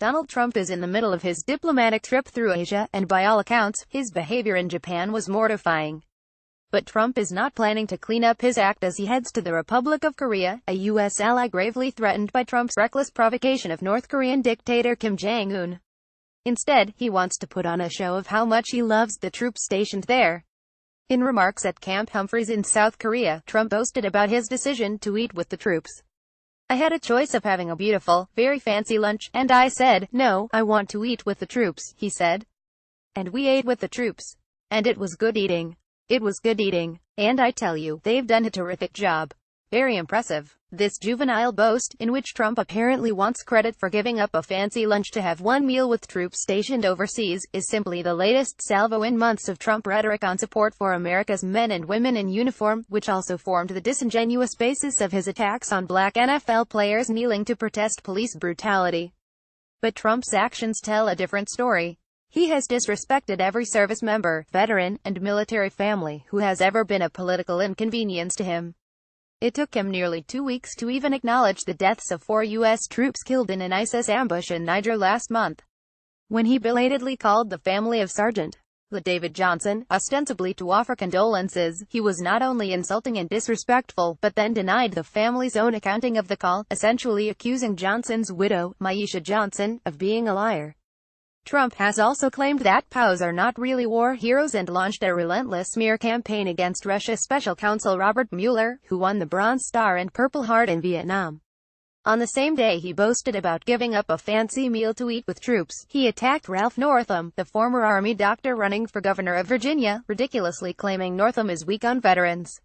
Donald Trump is in the middle of his diplomatic trip through Asia, and by all accounts, his behavior in Japan was mortifying. But Trump is not planning to clean up his act as he heads to the Republic of Korea, a U.S. ally gravely threatened by Trump's reckless provocation of North Korean dictator Kim Jong-un. Instead, he wants to put on a show of how much he loves the troops stationed there. In remarks at Camp Humphreys in South Korea, Trump boasted about his decision to eat with the troops. "I had a choice of having a beautiful, very fancy lunch, and I said, no, I want to eat with the troops," he said. "And we ate with the troops. And it was good eating. It was good eating. And I tell you, they've done a terrific job. Very impressive." This juvenile boast, in which Trump apparently wants credit for giving up a fancy lunch to have one meal with troops stationed overseas, is simply the latest salvo in months of Trump rhetoric on support for America's men and women in uniform, which also formed the disingenuous basis of his attacks on black NFL players kneeling to protest police brutality. But Trump's actions tell a different story. He has disrespected every service member, veteran, and military family who has ever been a political inconvenience to him. It took him nearly 2 weeks to even acknowledge the deaths of 4 U.S. troops killed in an ISIS ambush in Niger last month, when he belatedly called the family of Sergeant David Johnson, ostensibly to offer condolences. He was not only insulting and disrespectful, but then denied the family's own accounting of the call, essentially accusing Johnson's widow, Maisha Johnson, of being a liar. Trump has also claimed that POWs are not really war heroes and launched a relentless smear campaign against Russia's special counsel Robert Mueller, who won the Bronze Star and Purple Heart in Vietnam. On the same day he boasted about giving up a fancy meal to eat with troops, he attacked Ralph Northam, the former Army doctor running for governor of Virginia, ridiculously claiming Northam is weak on veterans.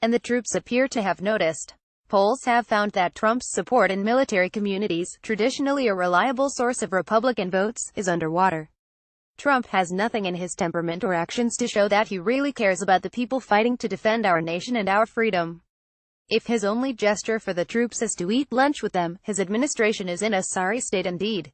And the troops appear to have noticed. Polls have found that Trump's support in military communities, traditionally a reliable source of Republican votes, is underwater. Trump has nothing in his temperament or actions to show that he really cares about the people fighting to defend our nation and our freedom. If his only gesture for the troops is to eat lunch with them, his administration is in a sorry state indeed.